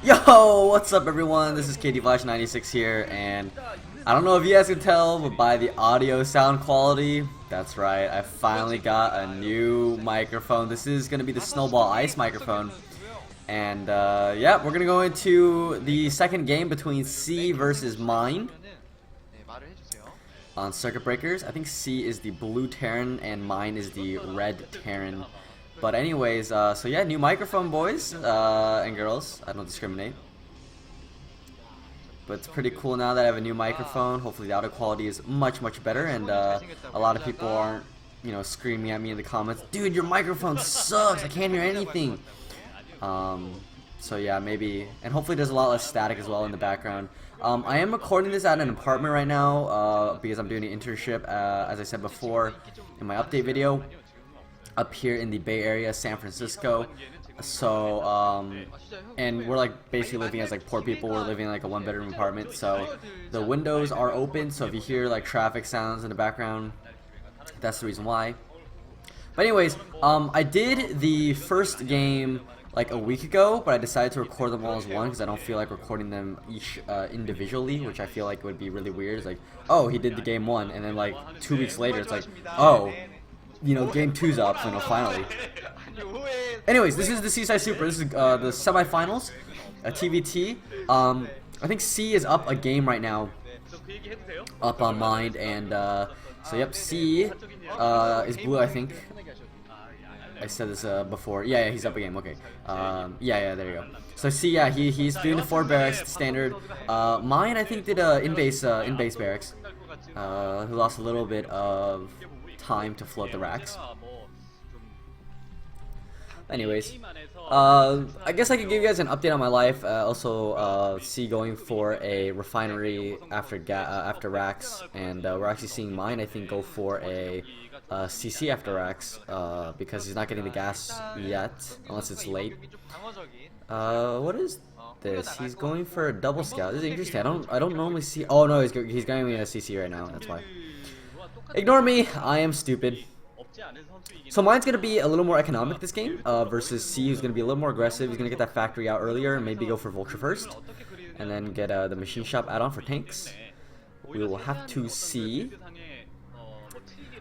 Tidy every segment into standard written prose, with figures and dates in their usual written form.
Yo, what's up everyone? This is KD96 here, and I don't know if you guys can tell, but by the audio sound quality, that's right, I finally got a new microphone. This is going to be the Snowball Ice microphone. And yeah, we're going to go into the second game between C versus Mine on Circuit Breakers. I think C is the blue Terran and Mine is the red Terran. But anyways, so yeah, new microphone, boys and girls. I don't discriminate. But it's pretty cool now that I have a new microphone. Hopefully the audio quality is much better, and a lot of people aren't, you know, screaming at me in the comments, dude, your microphone sucks, I can't hear anything. So yeah, maybe, and hopefully there's a lot less static as well in the background. I am recording this at an apartment right now because I'm doing an internship, as I said before in my update video, up here in the Bay Area, San Francisco. So and we're like basically living as like poor people. We're living in like a one-bedroom apartment, so the windows are open, so if you hear like traffic sounds in the background, that's the reason why. But anyways, I did the first game like a week ago, but I decided to record them all as one because I don't feel like recording them each individually, which I feel like would be really weird. It's like, oh, he did the game 1, and then like 2 weeks later it's like, oh, you know, game 2's up, you know, finally. Anyways, this is the Seaside Super. This is the semifinals, TVT. I think C is up a game right now, up on Mind, and so yep, C is blue, I think. I said this before. Yeah, he's up a game. Okay. Yeah, there you go. So C, yeah, he's doing the 4 barracks standard. Mine, I think, did in base barracks. Who lost a little bit of time to float the racks. Anyways, I guess I could give you guys an update on my life. Also, C going for a refinery after racks, and we're actually seeing Mine, I think, go for a CC after racks because he's not getting the gas yet, unless it's late. What is this? He's going for a double scout. This is interesting. I don't normally see. Oh no, he's going a CC right now. That's why. Ignore me. I am stupid. So Mine's gonna be a little more economic this game versus C, who's gonna be a little more aggressive. He's gonna get that factory out earlier and maybe go for Vulture first, and then get the machine shop add-on for tanks. We will have to see.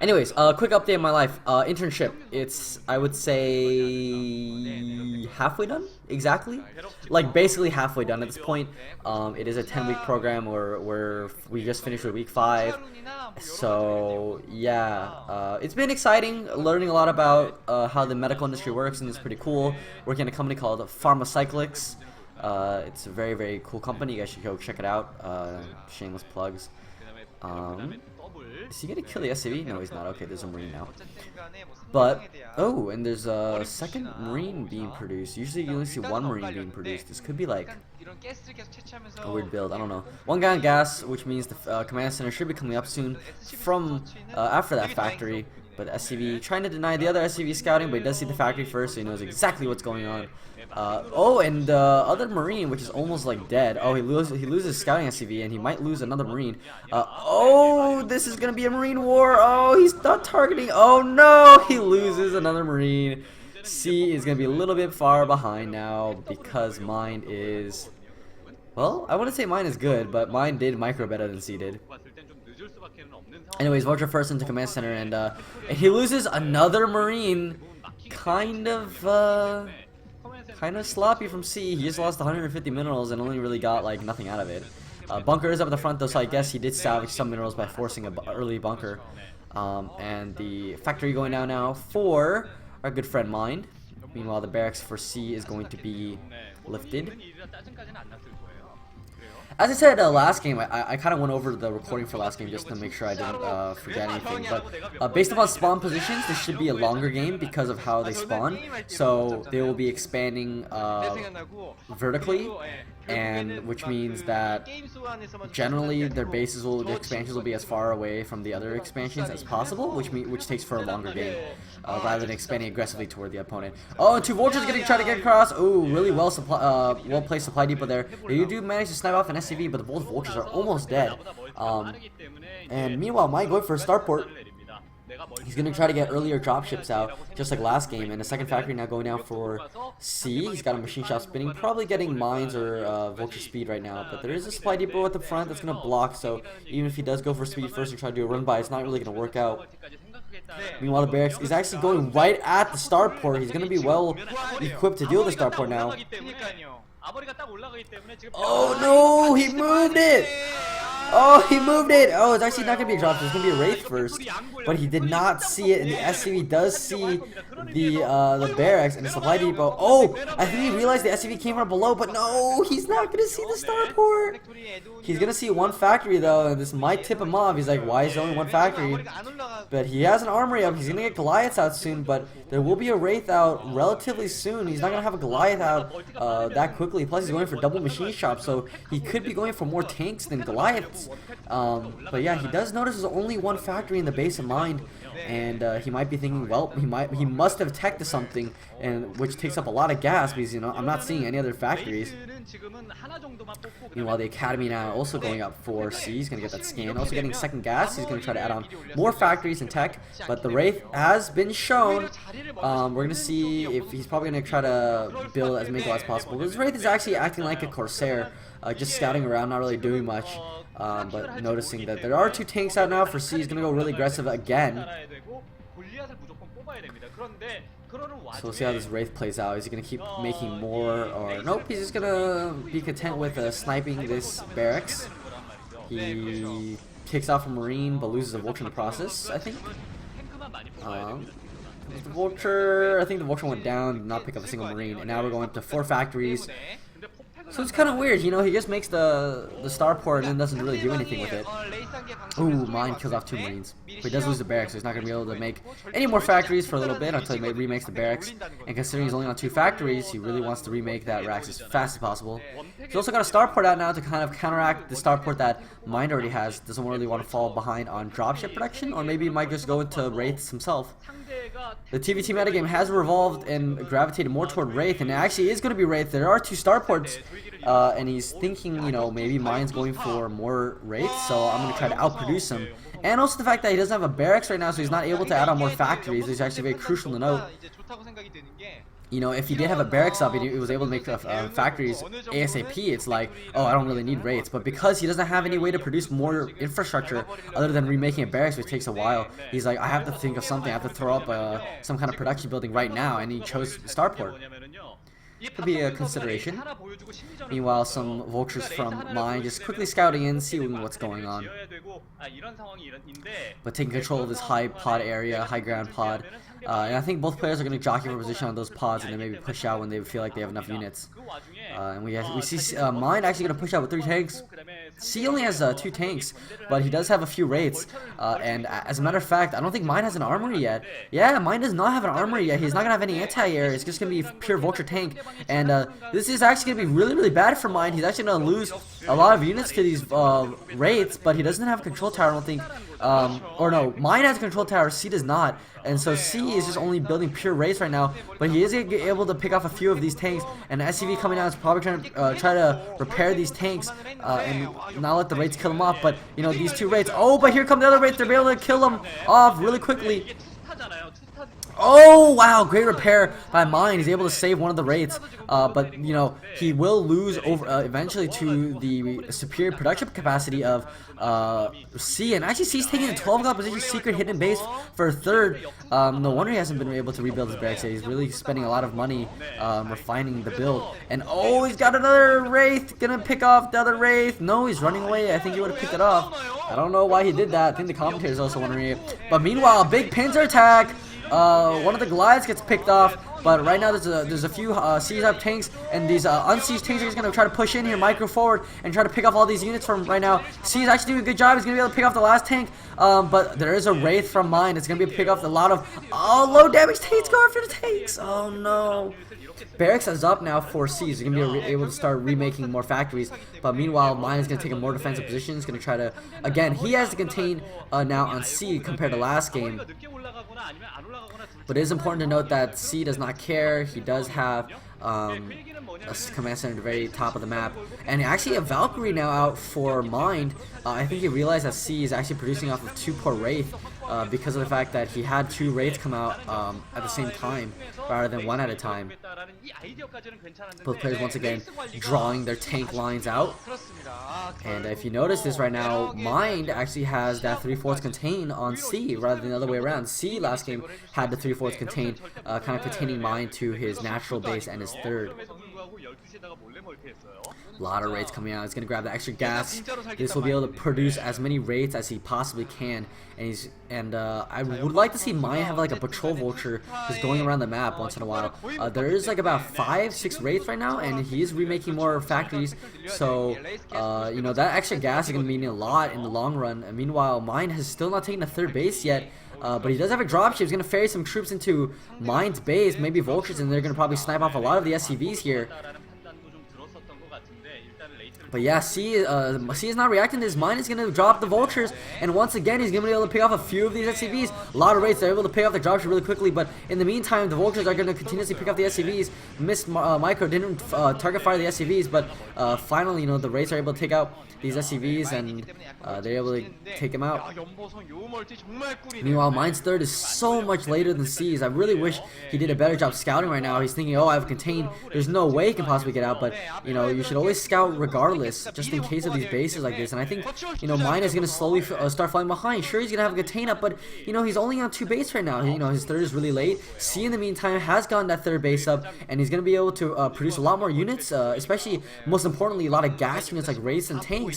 Anyways, quick update on my life. Internship. It's, I would say, halfway done. Exactly, like basically halfway done at this point. It is a 10-week program where we just finished with week 5. So yeah, it's been exciting, learning a lot about how the medical industry works, and it's pretty cool. Working at a company called Pharmacyclics. It's a very cool company. You guys should go check it out. Shameless plugs. Is he gonna kill the SCV? No, he's not. Okay, there's a Marine now. But, oh, and there's a second Marine being produced. Usually you only see one Marine being produced. This could be like a weird build. I don't know. 1 guy on gas, which means the command center should be coming up soon from after that factory. But SCV trying to deny the other SCV scouting, but he does see the factory first, so he knows exactly what's going on. Oh, and the other Marine, which is almost like dead. Oh, he loses scouting SCV, and he might lose another Marine. Oh, this is gonna be a Marine war. Oh, he's not targeting. Oh no, he loses another Marine. C is gonna be a little bit far behind now because Mine is, well, I wouldn't say Mine is good, but Mine did micro better than C did. Anyways, Vulture first into command center, and he loses another Marine. Kind of sloppy from C. He just lost 150 minerals and only really got like nothing out of it. Bunker is up at the front though, so I guess he did salvage some minerals by forcing an early bunker. And the factory going down now for our good friend Mine. Meanwhile, the barracks for C is going to be lifted. As I said last game, I kind of went over the recording for last game just to make sure I didn't forget anything. But based upon spawn positions, this should be a longer game because of how they spawn. So they will be expanding vertically, and which means that generally their bases the expansions will be as far away from the other expansions as possible, which takes for a longer game rather than expanding aggressively toward the opponent. Oh, and 2 vultures trying to get across. Ooh, really well placed supply depot there. You do manage to snipe off an SCV, but both vultures are almost dead. And meanwhile, Mine going for a starport. He's going to try to get earlier dropships out, just like last game. And the second factory now going down for C. He's got a machine shop spinning, probably getting mines or vulture speed right now. But there is a supply depot at the front that's going to block, so even if he does go for speed first and try to do a run by, it's not really going to work out. Meanwhile, the barracks is actually going right at the starport. He's going to be well equipped to deal with the starport now. Oh no, he moved it! Oh, he moved it! Oh, it's actually not going to be a drop. It's going to be a Wraith first. But he did not see it, and the SCV does see the barracks and the supply depot. Oh, I think he realized the SCV came from below, but no, he's not going to see the starport. He's going to see one factory, though, and this might tip him off. He's like, why is there only one factory? But he has an armory up. He's going to get Goliaths out soon, but there will be a Wraith out relatively soon. He's not going to have a Goliath out that quickly. Plus, he's going for double machine shop, so he could be going for more tanks than Goliaths. But yeah, he does notice there's only one factory in the base of mind, and he might be thinking, well, he must have teched to something, and which takes up a lot of gas because, you know, I'm not seeing any other factories. Meanwhile, the academy now also going up for C. He's gonna get that scan, also getting second gas. He's gonna try to add on more factories and tech, but the Wraith has been shown. We're gonna see if he's probably gonna try to build as many as possible. This Wraith is actually acting like a Corsair, just scouting around, not really doing much. But noticing that there are two tanks out now for C. He's gonna go really aggressive again. So we'll see how this Wraith plays out. Is he gonna keep making more, or nope? He's just gonna be content with sniping this barracks. He takes off a Marine, but loses a Vulture in the process, I think. The Vulture, I think the Vulture went down, did not pick up a single Marine, and now we're going up to 4 factories. So it's kind of weird, you know, he just makes the starport and then doesn't really do anything with it. Ooh, mine kills off 2 Marines. But he does lose the barracks, so he's not going to be able to make any more factories for a little bit until he remakes the barracks. And considering he's only on 2 factories, he really wants to remake that racks as fast as possible. He's also got a starport out now to kind of counteract the starport that Mind already has. Doesn't really want to fall behind on dropship production, or maybe he might just go into Wraiths himself. The TVT metagame has revolved and gravitated more toward Wraith, and it actually is going to be Wraith. There are 2 starports, and he's thinking, you know, maybe Mind's going for more Wraiths, so I'm going to try to outproduce him. And also the fact that he doesn't have a barracks right now, so he's not able to add on more factories, is actually very crucial to note. You know, if he did have a barracks up and he was able to make factories ASAP, it's like, oh, I don't really need Wraiths. But because he doesn't have any way to produce more infrastructure other than remaking a barracks, which takes a while, he's like, I have to think of something. I have to throw up some kind of production building right now, and he chose Starport. Could be a consideration. Meanwhile, some vultures from Mine just quickly scouting in, seeing what's going on. But taking control of this high pod area, high ground pod. And I think both players are going to jockey for position on those pods and then maybe push out when they feel like they have enough units. And we see Mine actually going to push out with 3 tanks. C only has 2 tanks, but he does have a few Wraiths. And as a matter of fact, I don't think Mine has an armory yet. Yeah, Mine does not have an armory yet. He's not going to have any anti-air. It's just going to be pure vulture tank. And this is actually going to be really, really bad for Mine. He's actually going to lose a lot of units to these Wraiths, but he doesn't have a control tower, I don't think. Or no, Mine has a control tower, C does not. And so C is just only building pure Wraiths right now, but he is able to pick off a few of these tanks, and the SCV coming out is probably trying to try to repair these tanks and not let the Wraiths kill them off. But, you know, these 2 Wraiths, oh, but here come the other Wraiths, they're able to kill them off really quickly. Oh, wow, great repair by Mine. He's able to save one of the Wraiths, but, you know, he will lose over eventually to the superior production capacity of C. And actually, C's taking a 12 position secret hidden base for a 3rd. No wonder he hasn't been able to rebuild his barracks. He's really spending a lot of money refining the build. And, oh, he's got another Wraith. Gonna pick off the other Wraith. No, he's running away. I think he would have picked it off. I don't know why he did that. I think the commentator is also wondering it. But meanwhile, big pincer attack. One of the Goliaths gets picked off, but right now there's a few siege-up tanks, and these unsieged tanks are just going to try to push in here, micro forward, and try to pick off all these units from right now. C is actually doing a good job. He's going to be able to pick off the last tank, but there is a Wraith from Mine. It's going to be able to pick off a lot of low damage tanks. Go after the tanks. Oh no. Barracks is up now for C. He's going to be able to start remaking more factories. But meanwhile, Mine is going to take a more defensive position. He's going to try to, again, he has to contain now on C compared to last game. But it is important to note that C does not care. He does have a command center at the very top of the map. And actually a Valkyrie now out for Mind. I think he realized that C is actually producing off of 2 per Wraith. because of the fact that he had 2 raids come out at the same time rather than one at a time. Both players once again drawing their tank lines out. And if you notice this right now, Mind actually has that 3/4 contain on C rather than the other way around. C last game had the 3/4 contain, kind of containing Mind to his natural base and his third. A lot of raids coming out. He's going to grab the extra gas. This will be able to produce as many raids as he possibly can. And I would like to see Mind have like a patrol vulture just going around the map once in a while. There is like about 5-6 raids right now, and he is remaking more factories. So, you know, that extra gas is going to mean a lot in the long run. And meanwhile, Mind has still not taken a third base yet. But he does have a dropship. He's going to ferry some troops into Mind's base, maybe vultures, and they're going to probably snipe off a lot of the SCVs here. But yeah, C is not reacting to this. Mind is going to drop the vultures, and once again, he's going to be able to pick off a few of these SCVs. A lot of raids, they're able to pick off the dropship really quickly, but in the meantime, the vultures are going to continuously pick off the SCVs. Miss Micro didn't target fire the SCVs, but finally, you know, the raids are able to take out these SCVs, and they're able to take him out. Meanwhile, Mind's third is so much later than C's. I really wish he did a better job scouting right now. He's thinking, oh, I have contained. There's no way he can possibly get out, but, you know, you should always scout regardless, just in case of these bases like this. And I think, you know, Mind is going to slowly start falling behind. Sure, he's going to have a contain up, but, you know, he's only on 2 base right now. You know, his third is really late. C, in the meantime, has gotten that third base up, and he's going to be able to produce a lot more units, especially, most importantly, a lot of gas units like raids and tanks,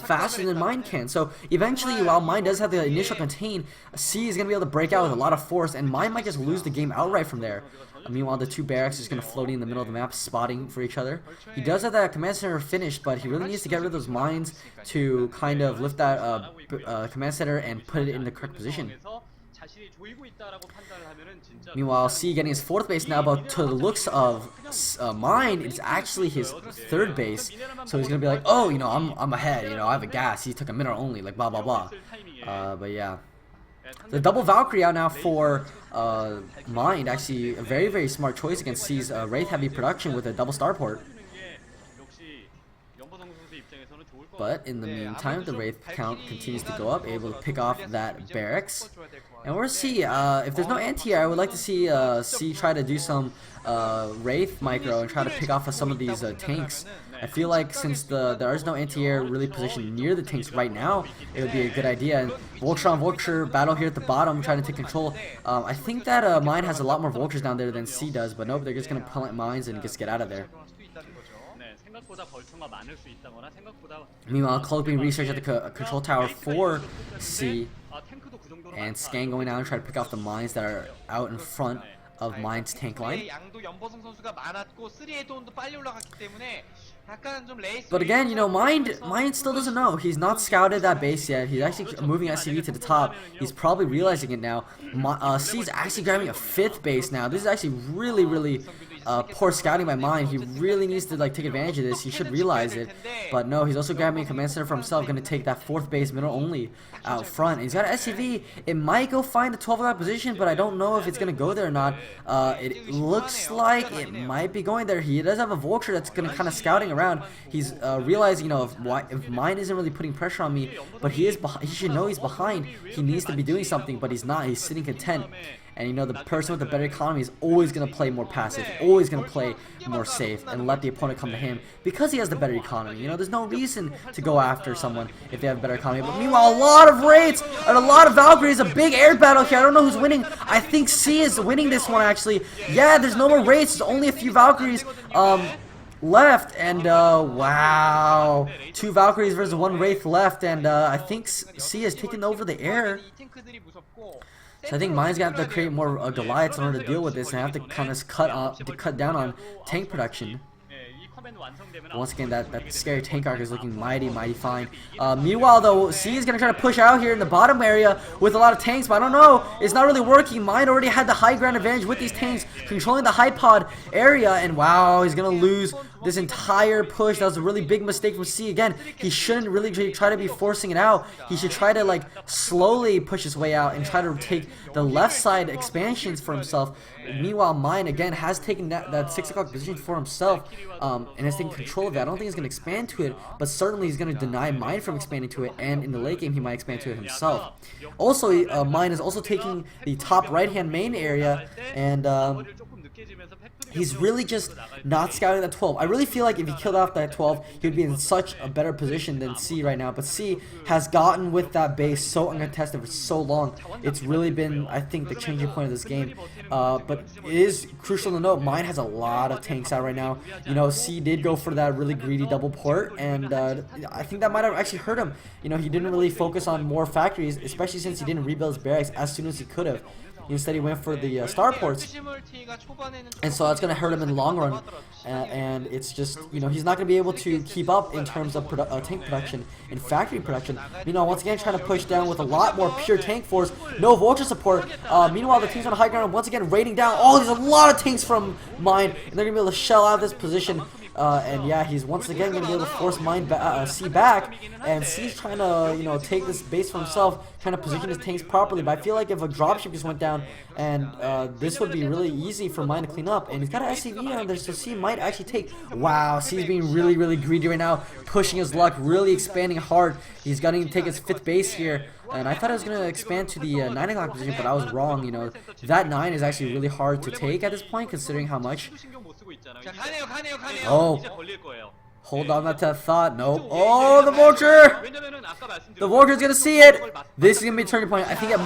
faster than Mind can. So eventually, while Mind does have the initial contain, C is going to be able to break out with a lot of force, and Mind might just lose the game outright from there. Meanwhile, the 2 barracks is going to float in the middle of the map, spotting for each other. He does have that command center finished, but he really needs to get rid of those mines to kind of lift that command center and put it in the correct position. Meanwhile, C getting his 4th base now, but to the looks of Mind, it's actually his 3rd base. So he's gonna be like, oh, you know, I'm ahead. You know, I have a gas. He took a minute only, like blah blah blah. But yeah, the double Valkyrie out now for Mind. Actually, a very smart choice against C's Wraith heavy production with a double starport. But in the meantime, the Wraith count continues to go up, able to pick off that barracks. And we'll see, if there's no anti-air, I would like to see C try to do some Wraith micro and try to pick off of some of these tanks. I feel like since there is no anti-air really positioned near the tanks right now, it would be a good idea. And Vulture on Vulture battle here at the bottom, trying to take control. I think that Mind has a lot more Vultures down there than C does, but nope, they're just going to plant mines and just get out of there. Meanwhile, Cloak being researched at the control tower for C, and Scan going out and trying to pick off the mines that are out in front of Mind's tank line. But again, you know, Mind still doesn't know. He's not scouted that base yet. He's actually moving SCV to the top. He's probably realizing it now. C's actually grabbing a 5th base now. This is actually really poor scouting by Mind. He really needs to like take advantage of this. He should realize it. But no, he's also grabbing a command center for himself. Going to take that 4th base middle only out front. And he's got an SCV. It might go find the 12 o'clock position, but I don't know if it's going to go there or not. It looks like it might be going there. He does have a Vulture that's going to kind of scouting around. He's realizing, you know, if Mind isn't really putting pressure on me, but he should know he's behind. He needs to be doing something, but he's not. He's sitting content. And you know, the person with the better economy is always going to play more passive, always going to play more safe, and let the opponent come to him because he has the better economy. You know, there's no reason to go after someone if they have a better economy. But meanwhile, a lot of raids and a lot of Valkyries, a big air battle here. I don't know who's winning. I think C is winning this one, actually. Yeah, there's no more raids. There's only a few Valkyries left, and wow, 2 Valkyries versus 1 Wraith left, and I think C has taken over the air. So I think Mind's got to create more Goliaths in order to deal with this, and have to kind of cut down on tank production. Once again, that scary tank arc is looking mighty fine. Meanwhile, though, C is going to try to push out here in the bottom area with a lot of tanks, but I don't know. It's not really working. Mind already had the high ground advantage with these tanks, controlling the high pod area, and wow, he's going to lose this entire push. That was a really big mistake from C. Again, he shouldn't really try to be forcing it out. He should try to, like, slowly push his way out and try to take the left side expansions for himself. Meanwhile, Mine again has taken that 6 o'clock position for himself, and has taken control of that. I don't think he's going to expand to it, but certainly he's going to deny Mine from expanding to it, and in the late game he might expand to it himself. Also, Mine is also taking the top right-hand main area, and he's really just not scouting that 12. I really feel like if he killed off that 12, he would be in such a better position than C right now. But C has gotten with that base so uncontested for so long. It's really been, I think, the changing point of this game. But it is crucial to note, Mine has a lot of tanks out right now. You know, C did go for that really greedy double port, and I think that might have actually hurt him. You know, he didn't really focus on more factories, especially since he didn't rebuild his barracks as soon as he could have. Instead, he went for the starports, and so that's going to hurt him in the long run. And it's just, you know, he's not going to be able to keep up in terms of tank production and factory production. Meanwhile, once again, trying to push down with a lot more pure tank force, no vulture support. Meanwhile, the team's on the high ground, once again, raiding down. Oh, there's a lot of tanks from Mine, and they're going to be able to shell out this position. And yeah, he's once again going to be able to force C back, and C's trying to, you know, take this base for himself, trying to position his tanks properly. But I feel like if a dropship just went down, and this would be really easy for Mine to clean up. And he's got an SCV on there, so C might actually take. Wow, C's being really, really greedy right now, pushing his luck, really expanding hard. He's going to take his 5th base here. And I thought I was going to expand to the 9 o'clock position, but I was wrong. You know, that 9 is actually really hard to take at this point, considering how much. Oh, hold on to that thought. Nope. Oh, the vulture! The vulture's gonna see it. This is gonna be a turning point. I think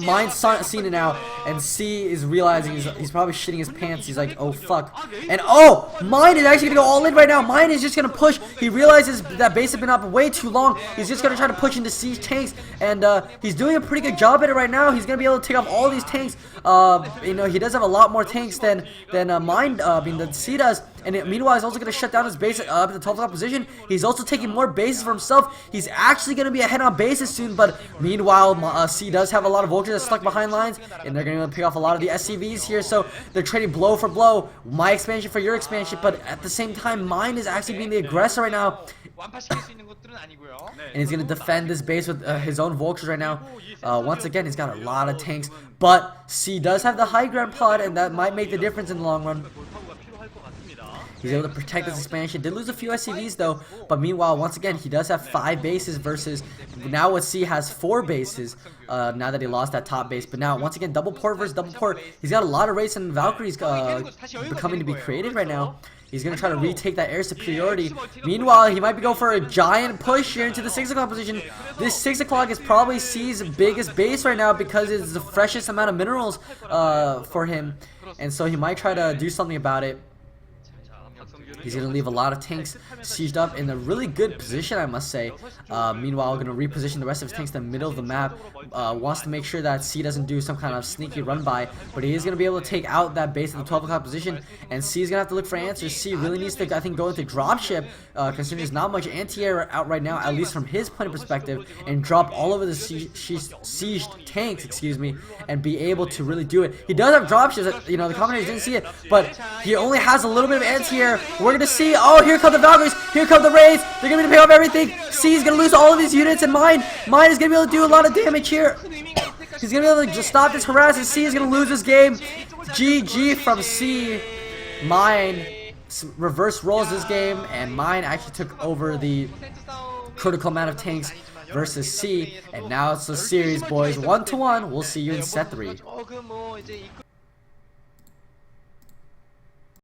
Mine's seen it now, and C is realizing he's probably shitting his pants. He's like, oh fuck. And oh, Mine is actually gonna go all in right now. Mine is just gonna push. He realizes that base has been up way too long. He's just gonna try to push into C's tanks, and he's doing a pretty good job at it right now. He's gonna be able to take off all these tanks. You know, he does have a lot more tanks than Mine, than C does. And meanwhile, he's also going to shut down his base up at the 12th position. He's also taking more bases for himself. He's actually going to be ahead on bases soon. But meanwhile, C does have a lot of vultures that's stuck behind lines, and they're going to pick off a lot of the SCVs here. So they're trading blow for blow. My expansion for your expansion. But at the same time, Mine is actually being the aggressor right now. And he's going to defend this base with his own vultures right now. Once again, he's got a lot of tanks. But C does have the high ground pod, and that might make the difference in the long run. He's able to protect this expansion. Did lose a few SCVs though, but meanwhile, once again, he does have 5 bases versus now what C has 4 bases. Now that he lost that top base, but now once again, double port versus double port. He's got a lot of race and Valkyries becoming to be created right now. He's going to try to retake that air superiority. Meanwhile, he might be going for a giant push here into the 6 o'clock position. This 6 o'clock is probably C's biggest base right now because it's the freshest amount of minerals for him, and so he might try to do something about it. He's going to leave a lot of tanks sieged up in a really good position, I must say. Meanwhile, going to reposition the rest of his tanks in the middle of the map. Wants to make sure that C doesn't do some kind of sneaky run by, but he is going to be able to take out that base at the 12 o'clock position, and C is going to have to look for answers. C really needs to, I think, go into dropship, considering there's not much anti-air out right now, at least from his point of perspective, and drop all over the sieged tanks, excuse me, and be able to really do it. He does have dropships, you know, the commentators didn't see it, but he only has a little bit of anti-air. We're going to see, oh, here come the Valkyries, here come the raids, they're going to pay off everything. C is going to lose all of these units, and Mine is going to be able to do a lot of damage here. He's going to be able to just stop this harass, and C is going to lose this game. GG from C. Mine reverse rolls this game, and Mine actually took over the critical amount of tanks versus C, and now it's the series, boys. 1-1. We'll see you in set 3.